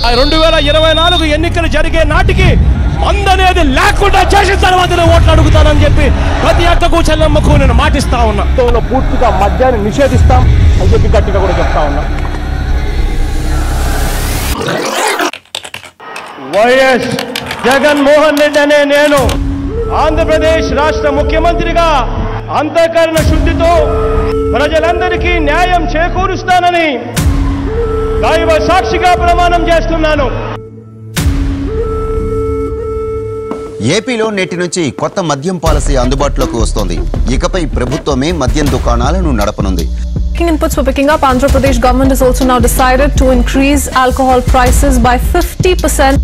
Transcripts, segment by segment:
2024 ఎన్నికలు జరిగే నాటికి మందనేది లేకుండా చేసిన తర్వాతనే ఓట్లు అడుగుతానని చెప్పి ప్రతి అక్కకు చెల్లమ్మకు నేను మాటిస్తా ఉన్నా. పూర్తిగా మద్యాన్ని నిషేధిస్తాం అని చెప్పి గట్టిగా కూడా చెప్తా ఉన్నా. వైఎస్ జగన్మోహన్ రెడ్డి అనే నేను ఆంధ్రప్రదేశ్ రాష్ట్ర ముఖ్యమంత్రిగా అంతఃకరణ శుద్ధితో ప్రజలందరికీ న్యాయం చేకూరుస్తానని దైవ సాక్షిగా ప్రమాణం చేస్తున్నాను. ఏపీలో నేటి నుంచి కొత్త మద్యం పాలసీ అందుబాటులోకి వస్తోంది. ఇకపై ప్రభుత్వమే మద్యం దుకాణాలను నడపనుంది. Inputs for picking up, Andhra Pradesh government has also now decided to increase alcohol prices by 50%.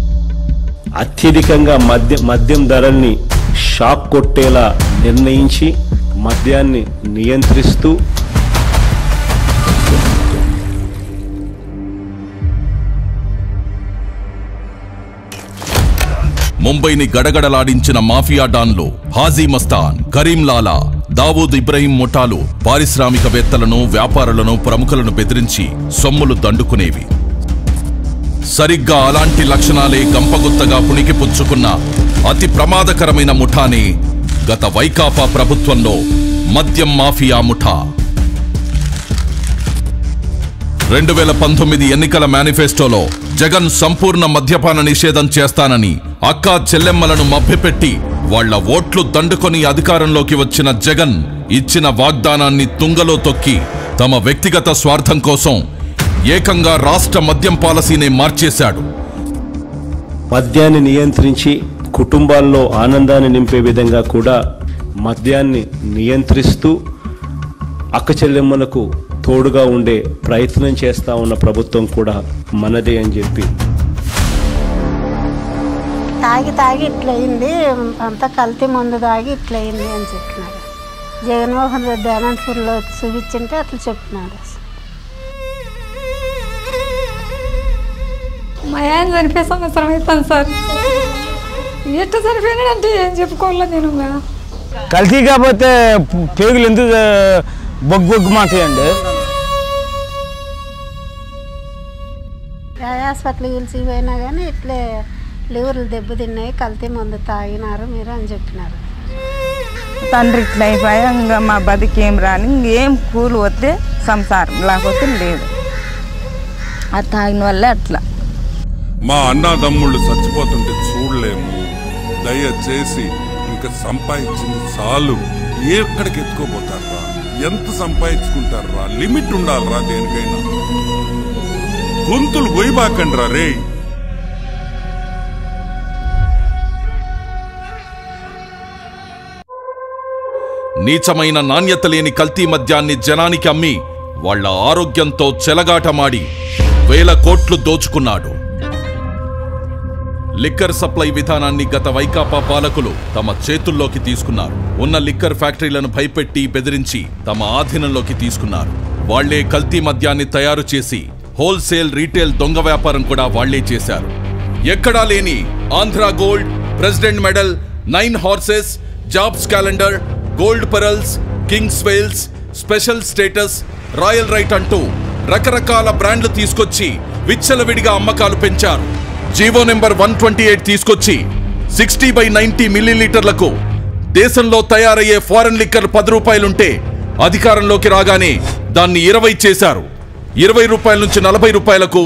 అత్యధికంగా మద్యం ధరల్ని షాక్ కొట్టేలా నిర్ణయించి మద్యాన్ని నియంత్రిస్తూ ముంబైని గడగడలాడించిన మాఫియా డాన్లు హాజీ మస్తాన్, కరీం లాలా, దావూద్ ఇబ్రహీం ముఠాలు పారిశ్రామికవేత్తలను, వ్యాపారులను, ప్రముఖులను బెదిరించి సొమ్ములు దండుకునేవి. సరిగ్గా అలాంటి లక్షణాలే గంపగుత్తగా పుణికిపుచ్చుకున్న అతి ప్రమాదకరమైన ముఠానే గత వైకాపా ప్రభుత్వంలో మద్యం మాఫియా ముఠా. 2019 ఎన్నికల మేనిఫెస్టోలో జగన్ సంపూర్ణ మద్యపాన నిషేధం చేస్తానని అక్కా చెల్లెమ్మలను మభ్యపెట్టి వాళ్ల ఓట్లు దండుకొని అధికారంలోకి వచ్చిన జగన్ ఇచ్చిన వాగ్దానాన్ని తుంగలో తొక్కి తమ వ్యక్తిగత స్వార్థం కోసం ఏకంగా రాష్ట్ర మద్యం పాలసీనే మార్చేశాడు. మద్యాన్ని నియంత్రించి కుటుంబాల్లో ఆనందాన్ని నింపే విధంగా కూడా మద్యాన్ని నియంత్రిస్తూ అక్క చెల్లెమ్మలకు తోడుగా ఉండే ప్రయత్నం చేస్తా ఉన్న ప్రభుత్వం కూడా మనదే అని చెప్పి. తాగి ఇట్లయింది, అంతా కల్తీ మందు తాగి ఇట్లయింది అని చెప్పినారు. జగన్మోహన్ రెడ్డి అనంతపూర్లో చూపించింటే అట్లా చెప్పినాడు. మా ఆయన చనిపోయే సంవత్సరం అవుతాను సార్. ఎట్లా చనిపోయినాడంటే ఏం చెప్పుకోవాలా నేను. కల్తీ కాకపోతే పేగులు ఎందుకు బొగ్గు మాట్లాడండి. హాస్పిటల్ పిలిచిపోయినా కానీ ఇట్లే లివర్లు దెబ్బతిన్నాయి, కల్తీ మందు తాగినారు మీరు అని చెప్పినారు. తండ్రి ఇట్లా అయిపోయా, ఇంకా మా బతికేం రాని, ఇంకేం కూలి వస్తే సంసారం, లేకపోతే లేదు. అది తాగిన వల్లే అట్లా. మా అన్నదమ్ముళ్ళు చచ్చిపోతుంటే చూడలేము. దయచేసి ఇంకా సంపాదించింది చాలు. ఎక్కడికి ఎత్తుకోపోతారా? ఎంత సంపాదించుకుంటారా? లిమిట్ ఉండాలరా దేనికైనా. గొంతులు గొయ్యబాకండి రా రే. నీచమైన నాణ్యత లేని కల్తీ మద్యాన్ని జనానికి అమ్మి వాళ్ల ఆరోగ్యంతో చెలగాటమాడి వేల కోట్లు దోచుకున్నాడు. లిక్కర్ సప్లై విధానాన్ని గత వైకాపా పాలకులు తమ చేతుల్లోకి తీసుకున్నారు. ఉన్న లిక్కర్ ఫ్యాక్టరీలను భయపెట్టి బెదిరించి తమ ఆధీనంలోకి తీసుకున్నారు. వాళ్లే కల్తీ మద్యాన్ని తయారు చేసి హోల్సేల్, రీటైల్ దొంగ వ్యాపారం కూడా వాళ్లే చేశారు. ఎక్కడా లేని Andhra gold, president medal, 9 horses, jobs calendar, gold pearls, kings wales, special status, royal right అంటూ రకరకాల బ్రాండ్లు తీసుకొచ్చి విచ్చలవిడిగా అమ్మకాలు పెంచారు. జీవో నెంబర్ 128 తీసుకొచ్చి 60/90 మిల్లీలీటర్లకు దేశంలో తయారయ్యే ఫారెన్ లిక్కర్ 10 రూపాయలుంటే అధికారంలోకి రాగానే దాన్ని 20 చేశారు. 20 రూపాయల నుంచి 40 రూపాయలకు,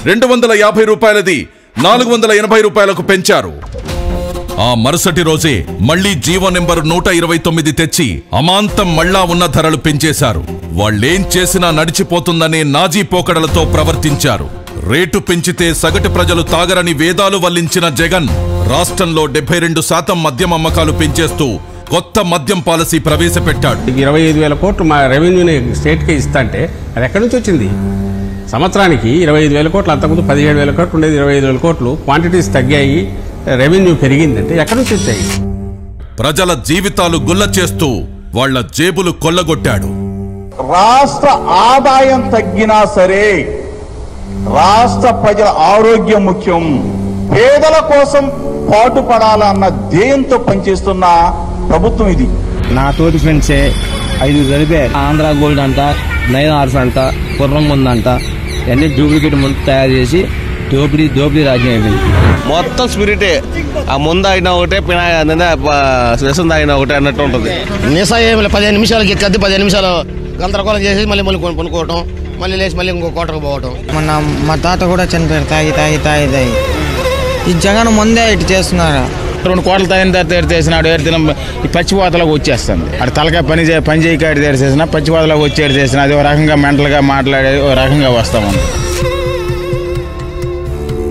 250 రూపాయలది 480 రూపాయలకు పెంచారు. ఆ మరుసటి రోజే మళ్లీ జీవో నెంబర్ 129 తెచ్చి అమాంతం మళ్ళా ఉన్న ధరలు పెంచేశారు. వాళ్లేం చేసినా నడిచిపోతుందనే నాజీ పోకడలతో ప్రవర్తించారు. రేటు పెంచితే సగటు ప్రజలు తాగరని వేదాలు వల్లించిన జగన్ రాష్ట్రంలో 72% మద్యం అమ్మకాలు పెంచేస్తూ కొత్త మద్యం పాలసీ ప్రవేశపెట్టాడు. 25,000 కోట్లు మా రెవెన్యూని స్టేట్కి ఇస్తాంటే అది ఎక్కడి నుంచి వచ్చింది? సంవత్సరానికి 25,000 కోట్లు, అంతకుముందు 17,000 కోట్లు ఉండేది, 25,000 కోట్లు. క్వాంటిటీస్ తగ్గాయి, రెవెన్యూ పెరిగిందంటే ఎక్కడి నుంచి వచ్చాయి? ప్రజల జీవితాలు గుల్ల చేస్తూ వాళ్ల జేబులు కొల్లగొట్టాడు. రాష్ట్ర ఆదాయం తగ్గినా సరే రాష్ట్ర ప్రజల ఆరోగ్యం ముఖ్యం, పేదల కోసం పాటుపడాలన్న ధ్యేయంతో పనిచేస్తున్న ప్రభుత్వం ఇది. నా తోటి ఫ్రెండ్సే 5 చదివారు. ఆంధ్ర గోల్డ్ అంట, 9 హార్స్ అంట, కుర్రం ముందంట, అన్ని డూప్లికేట్ ముందు తయారు చేసి దోపిడీ రాజ్యం అయిపోయింది. మొత్తం స్పిరిటే. ఆ ముందు అయినా ఒకటే, రసం తాగినా ఒకటే అన్నట్టు ఉంటుంది. నిశా ఏమి 15 నిమిషాలకి ఎక్కద్ది, 15 నిమిషాలు గందరగోళం చేసి మళ్ళీ కొనుక్కోవటం, మళ్ళీ లేచి మళ్ళీ ఇంకో కోటకు పోవటం. మా తాత కూడా చనిపోయారు తాగి. ఈ జగన్ ముందే ఇటు చేస్తున్నారు. 2 కోట్ల తాగిన తర్వాత ఏడ్చేసినాడు, ఏడ్తినం ఈ పచ్చిపోతలోకి వచ్చేస్తుంది. అటు తలకాయ పని చేయకాడి ఏడ్చేసిన పచ్చిపోతలోకి వచ్చి ఏడ్చేసిన అది ఒక రకంగా మెంటల్గా మాట్లాడే ఒక రకంగా వస్తామని.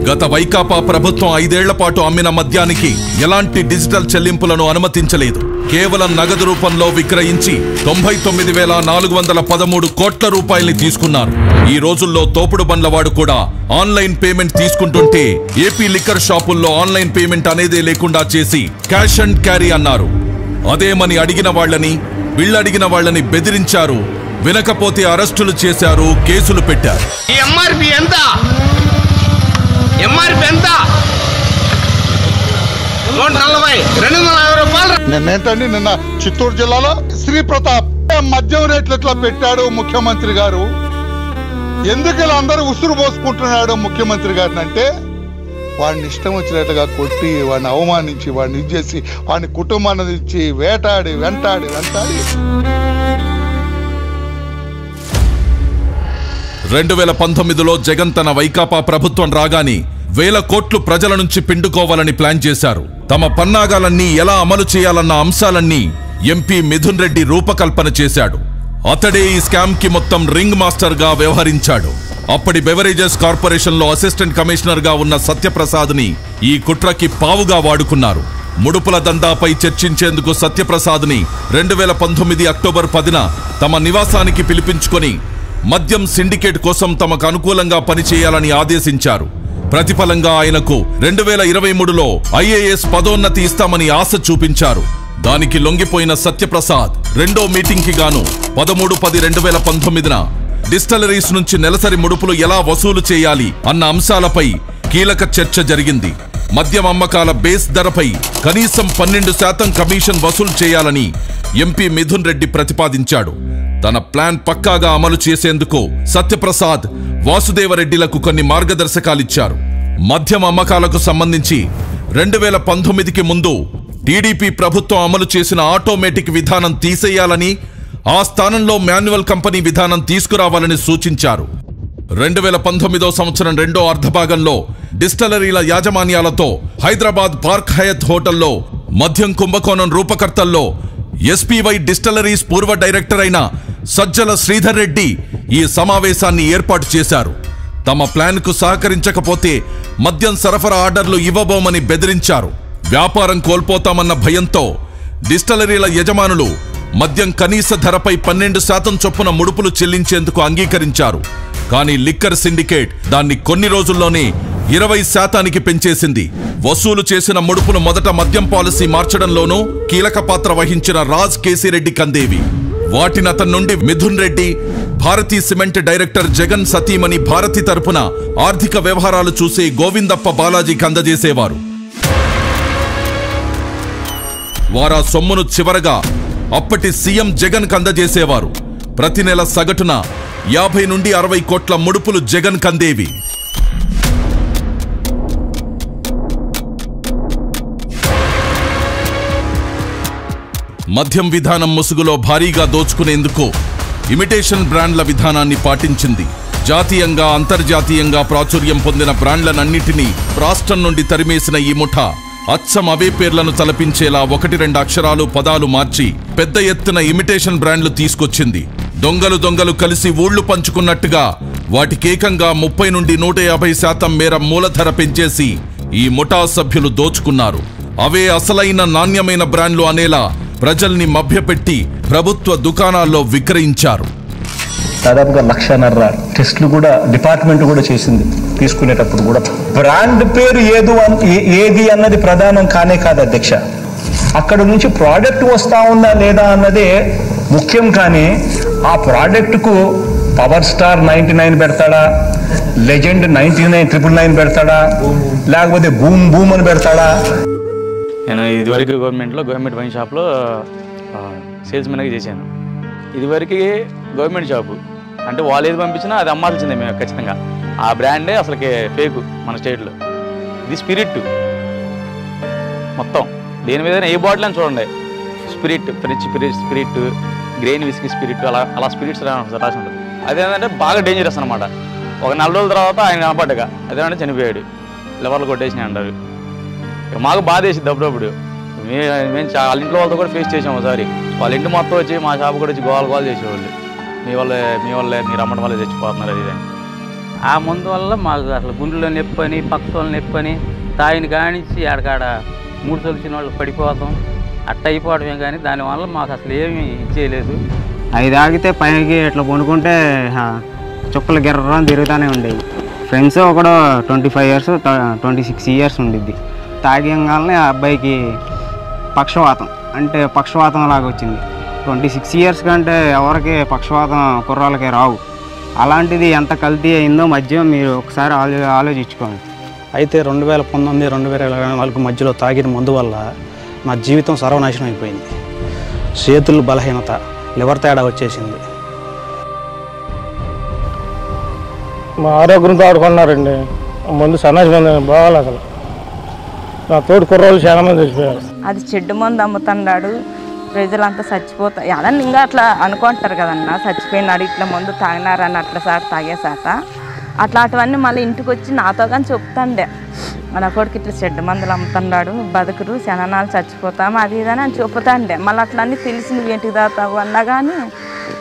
గత వైకాపా ప్రభుత్వం 5 ఏళ్ల పాటు అమ్మిన మద్యానికి ఎలాంటి డిజిటల్ చెల్లింపులను అనుమతించలేదు. కేవలం నగదు రూపంలో విక్రయించి 99,413 కోట్ల రూపాయల్ని తీసుకున్నారు. ఈ రోజుల్లో తోపుడు బండ్లవాడు కూడా ఆన్లైన్ పేమెంట్ తీసుకుంటుంటే ఏపీ లిక్కర్ షాపుల్లో ఆన్లైన్ పేమెంట్ అనేదే లేకుండా చేసి క్యాష్ అండ్ క్యారీ అన్నారు. అదేమని అడిగిన వాళ్ళని, వీళ్ళడిగిన వాళ్ళని బెదిరించారు. వినకపోతే అరెస్టులు చేశారు, కేసులు పెట్టారు. నిన్నేంటండి నిన్న చిత్తూరు జిల్లాలో శ్రీ ప్రతాప్ మద్యం రేట్లు ఎట్లా పెట్టాడు ముఖ్యమంత్రి గారు, ఎందుకు ఇలా అందరూ ఉసురు పోసుకుంటున్నాడు ముఖ్యమంత్రి గారిని అంటే, వాడిని ఇష్టం వచ్చినట్టుగా కొట్టి, వాడిని అవమానించి, వాడిని ఇచ్చేసి, వాడిని కుటుంబాన్ని ఇచ్చి వెంటాడి 2019లో జగన్ తన వైకాపా ప్రభుత్వం రాగానే 1000 కోట్లు ప్రజల నుంచి పిండుకోవాలని ప్లాన్ చేశారు. తమ పన్నాగాలన్నీ ఎలా అమలు చేయాలన్న అంశాలన్నీ ఎంపీ మిథున్ రెడ్డి రూపకల్పన చేశాడు. అతడే ఈ స్కామ్ కి మొత్తం రింగ్ మాస్టర్ గా వ్యవహరించాడు. అప్పటి బెవరేజెస్ కార్పొరేషన్ లో అసిస్టెంట్ కమిషనర్ గా ఉన్న సత్యప్రసాద్ ని ఈ కుట్రకి పావుగా వాడుకున్నారు. ముడుపుల దందాపై చర్చించేందుకు సత్యప్రసాద్ ని 2019 అక్టోబర్ 10న తమ నివాసానికి పిలిపించుకొని మద్యం సిండికేట్ కోసం తమకు అనుకూలంగా పనిచేయాలని ఆదేశించారు. ప్రతిఫలంగా ఆయనకు 2023లో IAS పదోన్నతి ఇస్తామని ఆశ చూపించారు. దానికి లొంగిపోయిన సత్యప్రసాద్ రెండో మీటింగ్ కి గాను 13/10/2019న డిస్టిలరీస్ నుంచి నెలసరి ముడుపులు ఎలా వసూలు చేయాలి అన్న అంశాలపై కీలక చర్చ జరిగింది. మద్యం అమ్మకాల బేస్ ధరపై కనీసం 12% కమిషన్ వసూలు చేయాలని ఎంపీ మిథున్ రెడ్డి ప్రతిపాదించాడు. తన ప్లాన్ పక్కాగా అమలు చేసేందుకు సత్యప్రసాద్, వాసుదేవరెడ్డిలకు కొన్ని మార్గదర్శకాలిచ్చారు. మద్యం అమ్మకాలకు సంబంధించి 2019కి ముందు టీడీపీ ప్రభుత్వం అమలు చేసిన ఆటోమేటిక్ విధానం తీసేయాలని, ఆ స్థానంలో మాన్యువల్ కంపెనీ విధానం తీసుకురావాలని సూచించారు. 2019వ సంవత్సరం రెండో అర్ధభాగంలో డిస్టిలరీల యాజమాన్యాలతో హైదరాబాద్ పార్క్ హయత్ హోటల్లో మద్యం కుంభకోణం రూపకర్తల్లో SPY డిస్టిలరీస్ పూర్వ డైరెక్టర్ అయిన సజ్జల శ్రీధర్ రెడ్డి ఈ సమావేశాన్ని ఏర్పాటు చేశారు. తమ ప్లాన్ కు సహకరించకపోతే మద్యం సరఫరా ఆర్డర్లు ఇవ్వబోమని బెదిరించారు. వ్యాపారం కోల్పోతామన్న భయంతో డిస్టిలరీల యజమానులు మద్యం కనీస ధరపై 12% చొప్పున ముడుపులు చెల్లించేందుకు అంగీకరించారు. కానీ లిక్కర్ సిండికేట్ దాన్ని కొన్ని రోజుల్లోనే 20% పెంచేసింది. వసూలు చేసిన ముడుపులు మొదట మద్యం పాలసీ మార్చడంలోనూ కీలక పాత్ర వహించిన రాజ్ కేసిరెడ్డి కందేవి. వాటిని అతని నుండి మిథున్ రెడ్డి, భారతీ సిమెంట్ డైరెక్టర్ జగన్ సతీమణి భారతి తరపున ఆర్థిక వ్యవహారాలు చూసే గోవిందప్ప బాలాజీకి అందజేసేవారు. వారా సొమ్మును చివరగా అప్పటి సీఎం జగన్ కందజేసేవారు. ప్రతి నెల సగటున 50 నుండి 60 కోట్ల ముడుపులు జగన్ కందేవి. మద్యం విధానం ముసుగులో భారీగా దోచుకునేందుకు ఇమిటేషన్ బ్రాండ్ల విధానాన్ని పాటించింది. జాతీయంగా, అంతర్జాతీయంగా ప్రాచుర్యం పొందిన బ్రాండ్లనన్నిటినీ రాష్ట్రం నుండి తరిమేసిన ఈ ముఠా అచ్చం అవే పేర్లను తలపించేలా 1-2 అక్షరాలు, పదాలు మార్చి పెద్ద ఎత్తున ఇమిటేషన్ బ్రాండ్లు తీసుకొచ్చింది. దొంగలు కలిసి ఊళ్లు పంచుకున్నట్టుగా వాటికేకంగా 30 నుండి 150% మేర మూలధర పెంచేసి ఈ ముఠా సభ్యులు దోచుకున్నారు. అవే అసలైన నాణ్యమైన బ్రాండ్లు అనేలా ప్రజల్ని మభ్యపెట్టి ప్రభుత్వ దుకాణాల్లో విక్రయించారు. దాదాపుగా 1,50,000 టెస్టులు కూడా డిపార్ట్మెంట్ కూడా చేసింది. తీసుకునేటప్పుడు కూడా బ్రాండ్ పేరు ఏది అన్నది ప్రధానం కానే కాదు అధ్యక్ష. అక్కడ నుంచి ప్రోడక్ట్ వస్తా ఉందా లేదా అన్నదే ముఖ్యం. కానీ ఆ ప్రోడక్ట్కు పవర్ స్టార్ 99 పెడతాడా, లెజెండ్ 99,999 పెడతాడా, లేకపోతే బూమ్ అని పెడతాడా? నేను ఇదివరకు గవర్నమెంట్ వైన్ షాప్లో సేల్స్ మెన్గా చేశాను. ఇదివరకు గవర్నమెంట్ షాపు అంటే వాళ్ళు ఏది పంపించినా అది అమ్మాల్సిందే మేము ఖచ్చితంగా. ఆ బ్రాండే అసలుకి ఫేకు మన స్టేట్లో. ఇది స్పిరిట్ మొత్తం. దేని మీద ఏ బాటిల్ అని చూడండి, spirit, French spirit, grain whisky spirit, అలా స్పిరిట్స్ రాసి ఉంటుంది. అదేంటంటే బాగా డేంజరస్ అనమాట. ఒక 4 రోజుల తర్వాత ఆయన కనపడ్డగా అదేమంటే చనిపోయాడు, లివర్లు కొట్టేసినాయి అంటారు. ఇక మాకు బాధ వేసింది అప్పుడప్పుడు. మేము వాళ్ళ ఇంట్లో వాళ్ళతో కూడా ఫేస్ చేసాము ఒకసారి. వాళ్ళ ఇంటి మొత్తం వచ్చి మా షాప్ కూడా వచ్చి గోల చేసేవాళ్ళు, మీ వాళ్ళే మీరు అమ్మడం వల్ల చచ్చిపోతున్నారు అది అని. ఆ మందు వల్ల మాకు అసలు గుండెలో నొప్పని, పక్కతోళ్ళు నొప్పని, తాయిని కానిచ్చి ఆడకాడ 3 తొలిచిన వాళ్ళు పడిపోతాం, అట్ట అయిపోవడమే. కానీ దానివల్ల మాకు అసలు ఏమీ ఇచ్చేయలేదు. అవి తాగితే పైకి ఇట్లా కొనుక్కుంటే చుక్కలు గిర్రని తిరుగుతూనే ఉండేవి. ఫ్రెండ్స్ ఒకడు 25 ఇయర్స్ 26 ఇయర్స్ ఉండిద్ది. తాగంగానే ఆ అబ్బాయికి పక్షవాతం, అంటే పక్షవాతం లాగా వచ్చింది. 26 ఇయర్స్ కంటే ఎవరికి పక్షవాతం కుర్రాళ్ళకి రావు. అలాంటిది ఎంత కల్తీ అయిందో మద్యం మీరు ఒకసారి ఆలోచించుకోండి. అయితే 2019, 2024 మధ్యలో తాగిన మందు వల్ల నా జీవితం సర్వనాశనం అయిపోయింది. చేతులు బలహీనత, లివర్ తేడా వచ్చేసింది. మా ఆరోగ్యంతో ఆడుకున్నారండి. మందు సన్నాసి మంది బాగాలి. అసలు నా తోటి కుర్రోళ్ళు చాలా మంది చచ్చిపోయారు. అది చెడ్డు మందు అమ్ముతున్నాడు, ప్రజలంతా చచ్చిపోతారు. అదని ఇంకా అట్లా అనుకుంటారు కదన్నా, చచ్చిపోయినాడు ఇట్లా మందు తాగినారని అట్లా సార్ తాగేసాట అట్లాంటివన్నీ మళ్ళీ ఇంటికి వచ్చి నాతో కానీ చెప్తాండే, నా కొడుకు ఇట్లా చెడ్డ మందులు అమ్ముతున్నాడు, బతుకురు శనాలు చచ్చిపోతాము అది ఇదని అని చెప్తాండే. మళ్ళీ అట్లా అన్నీ తెలిసి నువ్వు ఏంటికి తాగుతావు అన్నా కానీ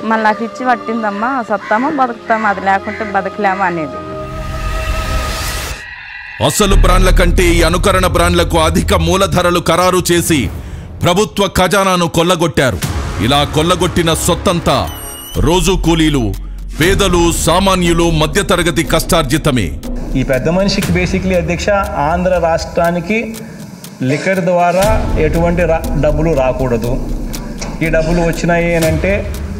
మళ్ళీ నాకు ఇచ్చి పట్టిందమ్మా, సత్తామా బతుకుతామా, అది లేకుంటే బతకలేమా అనేది. అసలు బ్రాండ్ల కంటే ఈ అనుకరణ బ్రాండ్లకు అధిక మూలధరలు ఖరారు చేసి ప్రభుత్వ ఖజానాను కొల్లగొట్టారు. ఇలా కొల్లగొట్టిన సొత్తంతా రోజు కూలీలు, పేదలు, సామాన్యులు, మధ్యతరగతి కష్టార్జితమే. ఈ పెద్ద మనిషికి బేసిక్లీ అధ్యక్ష ఆంధ్ర రాష్ట్రానికి లిక్కర్ ద్వారా ఎటువంటి డబ్బులు రాకూడదు. ఈ డబ్బులు వచ్చినాయి అని అంటే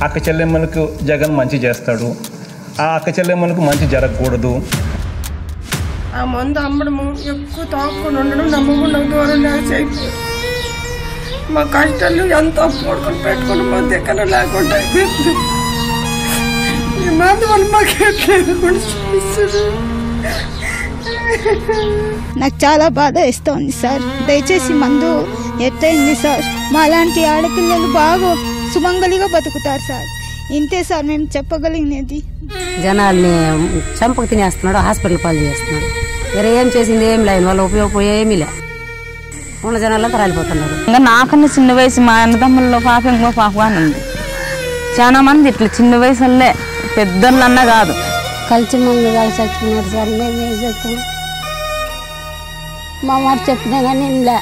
అక్క చెల్లెమ్మలకు జగన్ మంచి చేస్తాడు, ఆ అక్క చెల్లెమ్మలకు మంచి జరగకూడదు. ఆ మందు అమ్మడము, ఎక్కువ తాకుండా ఉండడం, నమ్మకుండా దూరం అయిపోయి మా కష్టాలు ఎంతో పోడుకొని పెట్టుకుని మా దగ్గర లేకుండా అయిపోయింది. ఈ మందు వల్ల మాకు నాకు చాలా బాధ వేస్తోంది సార్. దయచేసి మందు ఎత్తైంది సార్. మా లాంటి ఆడపిల్లలు బాగా సుమంగలిగా బతుకుతారు సార్. ఇంతే సార్ మేము చెప్పగలిగినది. జనాల్ని చంపకు తినేస్తున్నాడు, హాస్పిటల్ పాలు చేస్తున్నాడు. వేరే ఏం చేసింది ఏం లేదు, వాళ్ళ ఉపయోగం ఏమీ లే. ఉన్న జనాలంతా రాలిపోతున్నారు. ఇంకా నాకన్నా చిన్న వయసు మా అన్నదమ్ముల్లో పాప ఇంకో పాప అని ఉంది. చాలా మంది ఇట్లా చిన్న వయసులే, పెద్దోళ్ళన్నా కాదు. కలిసి మందు కాదు చచ్చిపోయినారు సార్. మేమేం చెప్తాం, మా మాట చెప్పినా కానీ లే.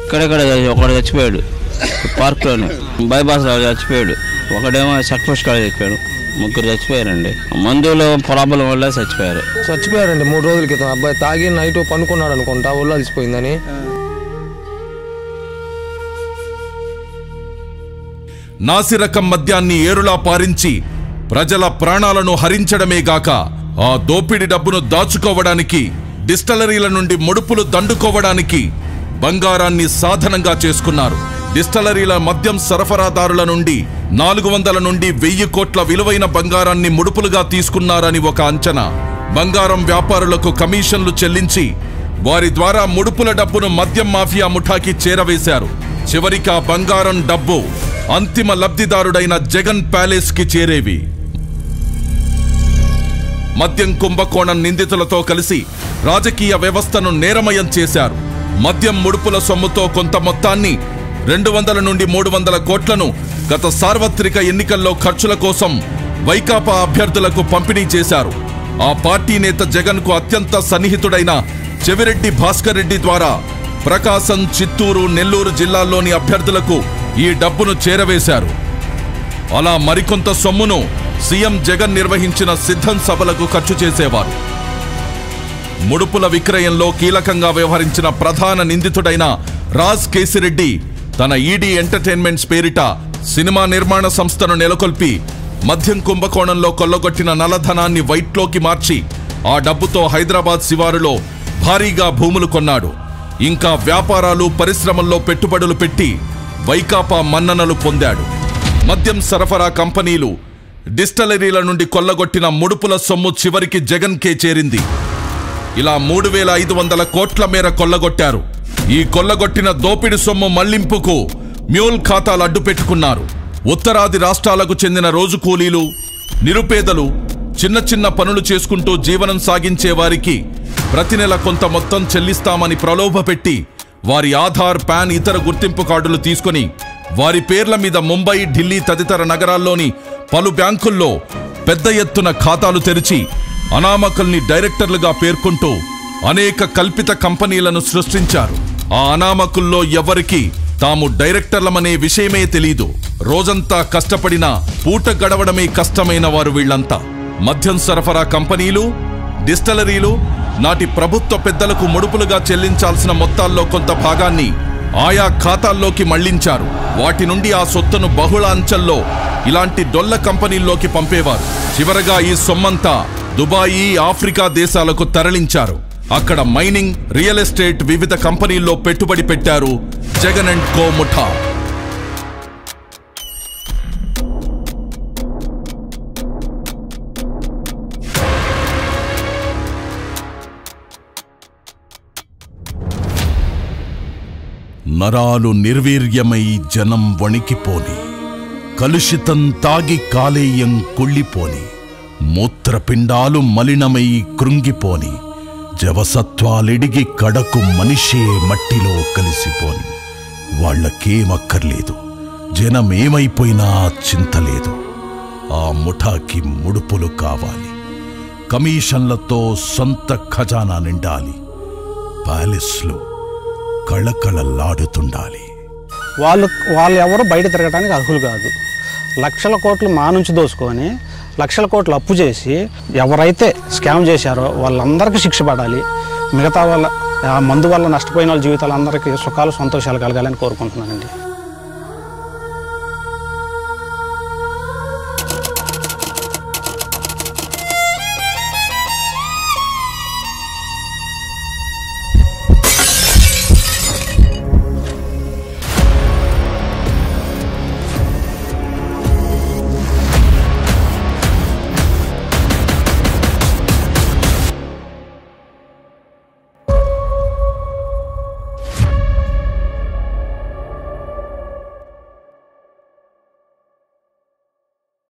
ఇక్కడెక్కడ ఒకడు చచ్చిపోయాడు, పార్క్లోనే బైపాస్ చచ్చిపోయాడు. ఒకడేమో సక్సెస్ కాలేజ్ చచ్చిపోయాడు. 3 చచ్చిపోయారండి. మందులో ప్రాబ్లం వల్ల చచ్చిపోయారండి. 3 రోజుల క్రితం అబ్బాయి తాగి నైట్ పనుకున్నాడు అనుకుంటా, ఒళ్ళు అలసిపోయిందని. నాసిరకం మద్యాన్ని ఏరులా పారించి ప్రజల ప్రాణాలను హరించడమే గాక ఆ దోపిడి డబ్బును దాచుకోవడానికి, డిస్టలరీల నుండి ముడుపులు దండుకోవడానికి బంగారాన్ని సాధనంగా చేసుకున్నారు. డిస్టలరీల మద్యం సరఫరాదారుల నుండి 400 నుండి 1000 కోట్ల విలువైన బంగారాన్ని ముడుపులుగా తీసుకున్నారని ఒక అంచనా. బంగారం వ్యాపారులకు కమిషన్లు చెల్లించి వారి ద్వారా ముడుపుల డబ్బును మద్యం మాఫియా ముఠాకి చేరవేశారు. చివరికి ఆ బంగారం డబ్బు అంతిమ లబ్ధిదారుడైన జగన్ ప్యాలెస్ కి చేరేవి. మద్యం కుంభకోణం నిందితులతో కలిసి రాజకీయ వ్యవస్థను నేరమయం చేశారు. మద్యం ముడుపుల సొమ్ముతో కొంత మొత్తాన్ని 200 నుండి 300 కోట్లను గత సార్వత్రిక ఎన్నికల్లో ఖర్చుల కోసం వైకాపా అభ్యర్థులకు పంపిణీ చేశారు. ఆ పార్టీ నేత జగన్ కు అత్యంత సన్నిహితుడైన చెవిరెడ్డి భాస్కర్ రెడ్డి ద్వారా ప్రకాశం, చిత్తూరు, నెల్లూరు జిల్లాల్లోని అభ్యర్థులకు ఈ డబ్బును చేరవేశారు. అలా మరికొంత సొమ్మును సీఎం జగన్ నిర్వహించిన సిద్ధం సభలకు ఖర్చు చేసేవారు. ముడుపుల విక్రయంలో కీలకంగా వ్యవహరించిన ప్రధాన నిందితుడైన రాజ్ కేసిరెడ్డి తన ఈడీ ఎంటర్టైన్మెంట్స్ పేరిట సినిమా నిర్మాణ సంస్థను నెలకొల్పి మద్యం కుంభకోణంలో కొల్లగొట్టిన నల్లధనాన్ని వైట్లోకి మార్చి ఆ డబ్బుతో హైదరాబాద్ శివారులో భారీగా భూములు కొన్నాడు. ఇంకా వ్యాపారాలు పరిశ్రమల్లో పెట్టుబడులు పెట్టి వైకాపా మన్ననలు పొందాడు. మద్యం సరఫరా కంపెనీలు, డిస్టిలరీల నుండి కొల్లగొట్టిన ముడుపుల సొమ్ము చివరికి జగన్కే చేరింది. ఇలా 3,500 కోట్ల మేర కొల్లగొట్టారు. ఈ కొల్లగొట్టిన దోపిడి సొమ్ము మళ్లింపుకు మ్యూల్ ఖాతాలు అడ్డు పెట్టుకున్నారు. ఉత్తరాది రాష్ట్రాలకు చెందిన రోజు కూలీలు, నిరుపేదలు, చిన్న చిన్న పనులు చేసుకుంటూ జీవనం సాగించే వారికి ప్రతి నెల కొంత మొత్తం చెల్లిస్తామని ప్రలోభపెట్టి వారి ఆధార్, పాన్, ఇతర గుర్తింపు కార్డులు తీసుకుని వారి పేర్ల మీద ముంబై, ఢిల్లీ తదితర నగరాల్లోని పలు బ్యాంకుల్లో పెద్ద ఎత్తున ఖాతాలు తెరిచి అనామకుల్ని డైరెక్టర్లుగా పేర్కొంటూ అనేక కల్పిత కంపెనీలను సృష్టించారు. ఆ అనామకుల్లో ఎవరికి తాము డైరెక్టర్లమనే విషయమే తెలీదు. రోజంతా కష్టపడినా పూట గడవడమే కష్టమైన వారు వీళ్లంతా. మద్యం సరఫరా కంపెనీలు, డిస్టిలరీలు నాటి ప్రభుత్వ పెద్దలకు ముడుపులుగా చెల్లించాల్సిన మొత్తాల్లో కొంత భాగాన్ని ఆయా ఖాతాల్లోకి మళ్లించారు. వాటి నుండి ఆ సొత్తును బహుళ అంచెల్లో ఇలాంటి డొల్ల కంపెనీల్లోకి పంపేవారు. చివరగా ఈ సొమ్మంతా దుబాయి, ఆఫ్రికా దేశాలకు తరలించారు. అక్కడ మైనింగ్, రియల్ ఎస్టేట్, వివిధ కంపెనీల్లో పెట్టుబడి పెట్టారు జగన్ అండ్ కో ముఠా. నరాలు నిర్వీర్యమై జనం వణికిపోని, కలుషితం తాగి కాలేయం కుళ్ళిపోని, మూత్రపిండాలు మలినమై కృంగిపోని, జవసత్వాలిడిగి కడకు మనిషే మట్టిలో కలిసిపోని. వాళ్లకేమక్కర్లేదు, జనమేమైపోయినా చింతలేదు. ఆ ముఠాకి ముడుపులు కావాలి, కమిషన్లతో సొంత ఖజానా నిండాలి, ప్యాలెస్లు కళకళలాడుతుండాలి. వాళ్ళు ఎవరు బయట తిరగడానికి అర్హులు కాదు. లక్షల కోట్లు మా నుంచి దోసుకొని లక్షల కోట్లు అప్పు చేసి ఎవరైతే స్కామ్ చేశారో వాళ్ళందరికీ శిక్ష పడాలి. మిగతా వాళ్ళ ఆ మందు వల్ల నష్టపోయిన వాళ్ళ జీవితాలు అందరికీ సుఖాలు, సంతోషాలు కలగాలని కోరుకుంటున్నానండి.